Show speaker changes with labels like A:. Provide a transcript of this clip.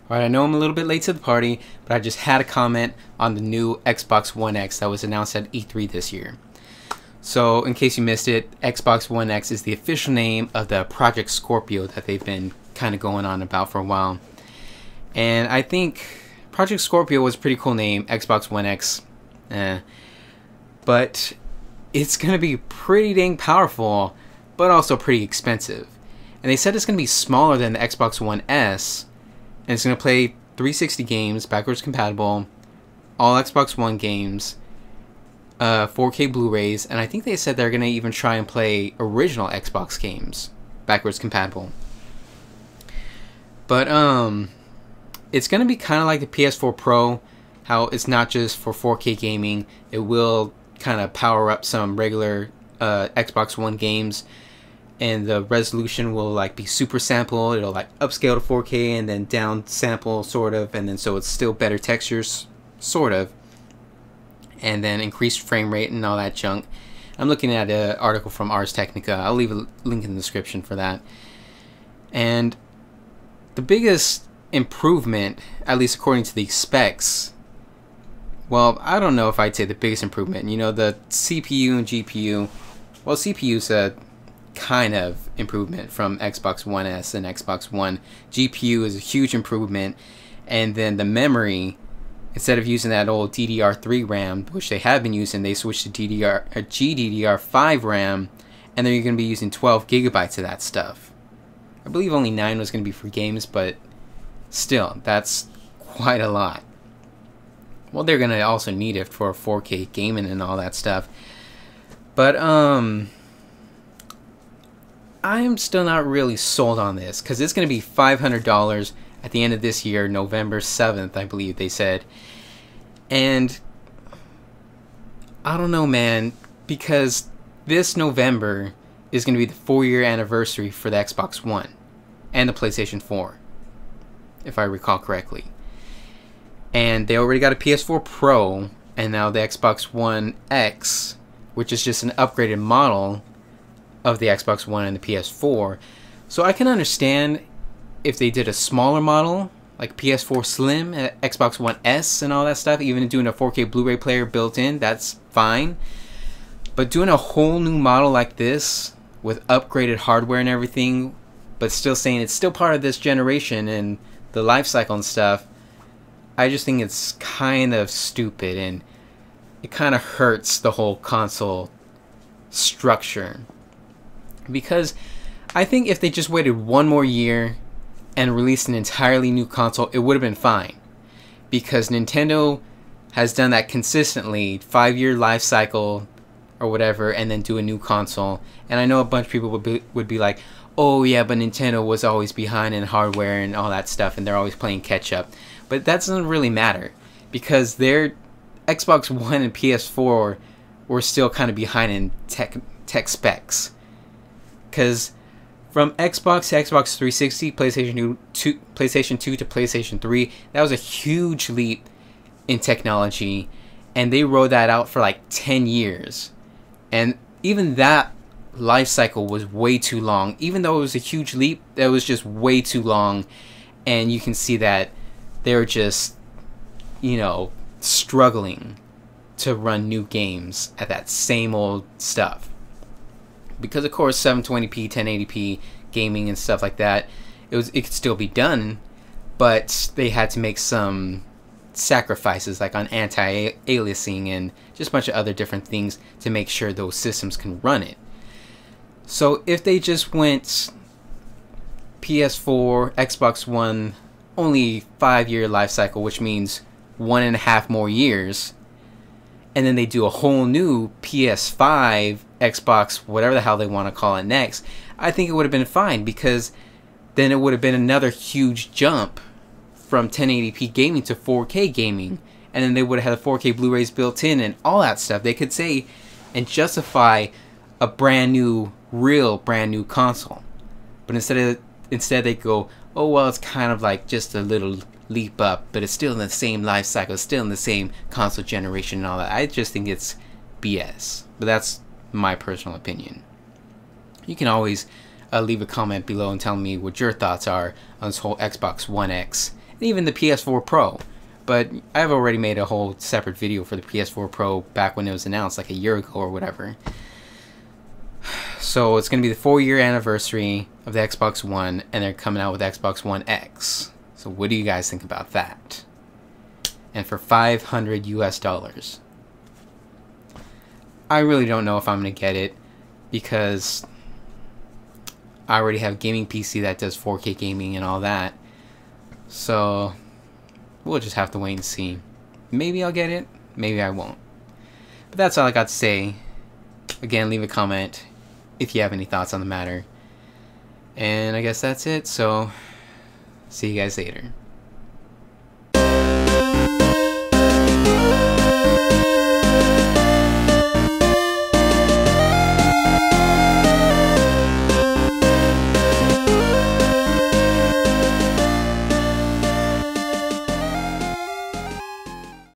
A: Alright, I know I'm a little bit late to the party, but I just had a comment on the new Xbox One X that was announced at E3 this year. So, in case you missed it, Xbox One X is the official name of the Project Scorpio that they've been kind of going on about for a while. And I think Project Scorpio was a pretty cool name, Xbox One X. But it's going to be pretty dang powerful, but also pretty expensive. And they said it's going to be smaller than the Xbox One S, and it's going to play 360 games, backwards compatible, all Xbox One games, 4K Blu-rays, and I think they said they're going to even try and play original Xbox games, backwards compatible. But it's going to be kind of like the PS4 Pro, how it's not just for 4K gaming. It will kind of power up some regular Xbox One games, and the resolution will like be super sample. It'll like upscale to 4K and then down sample sort of, and then so it's still better textures sort of, and then increased frame rate and all that junk. I'm looking at an article from Ars Technica. I'll leave a link in the description for that. And the biggest improvement, at least according to the specs, well, I don't know if I'd say the biggest improvement. You know, the CPU and GPU, well, CPU's a kind of improvement from Xbox One S and Xbox One. GPU is a huge improvement, and then the memory, instead of using that old DDR3 RAM, which they have been using, they switched to GDDR5 RAM, and then you're going to be using 12 gigabytes of that stuff. I believe only 9 was going to be for games, but still, that's quite a lot. Well, they're going to also need it for 4K gaming and all that stuff. But, I am still not really sold on this, because it's going to be $500 at the end of this year, November 7th, I believe they said. And I don't know, man, because this November is going to be the 4-year anniversary for the Xbox One and the PlayStation 4, if I recall correctly. And they already got a PS4 Pro, and now the Xbox One X, which is just an upgraded model of the Xbox One and the PS4. So I can understand if they did a smaller model, like PS4 Slim, Xbox One S and all that stuff, even doing a 4K Blu-ray player built in, that's fine. But doing a whole new model like this, with upgraded hardware and everything, but still saying it's still part of this generation and the life cycle and stuff, I just think it's kind of stupid, and it kind of hurts the whole console structure. Because I think if they just waited one more year and released an entirely new console, it would have been fine. Because Nintendo has done that consistently, 5-year life cycle or whatever, and then do a new console. And I know a bunch of people would be like, oh yeah, but Nintendo was always behind in hardware and all that stuff, and they're always playing catch up. But that doesn't really matter, because their Xbox One and PS4 were still kind of behind in tech specs. Because from Xbox to Xbox 360, PlayStation 2 to PlayStation 3, that was a huge leap in technology, and they rode that out for like 10 years. And even that life cycle was way too long. Even though it was a huge leap, that was just way too long, and you can see that they're just, you know, struggling to run new games at that same old stuff. Because of course 720p, 1080p gaming and stuff like that, it could still be done, but they had to make some sacrifices, like on anti-aliasing and just a bunch of other different things to make sure those systems can run it. So if they just went PS4, Xbox One, only 5-year life cycle, which means 1.5 more years, and then they do a whole new PS5, Xbox, whatever the hell they want to call it next, I think it would have been fine, because then it would have been another huge jump from 1080p gaming to 4K gaming, and then they would have had the 4K Blu-rays built in and all that stuff. They could say and justify a brand new, real brand new console. But instead they go, oh well, it's kind of like just a little leap up, but it's still in the same life cycle, still in the same console generation and all that. I just think it's BS. But that's my personal opinion. You can always leave a comment below and tell me what your thoughts are on this whole Xbox One X even the PS4 Pro. But I've already made a whole separate video for the PS4 Pro back when it was announced, like a year ago or whatever. So it's going to be the 4-year anniversary of the Xbox One, and they're coming out with Xbox One X. So what do you guys think about that? And for $500 US. I really don't know if I'm going to get it, because I already have a gaming PC that does 4K gaming and all that. So we'll just have to wait and see. Maybe I'll get it, maybe I won't. But that's all I got to say. Again, leave a comment if you have any thoughts on the matter. And I guess that's it, so see you guys later.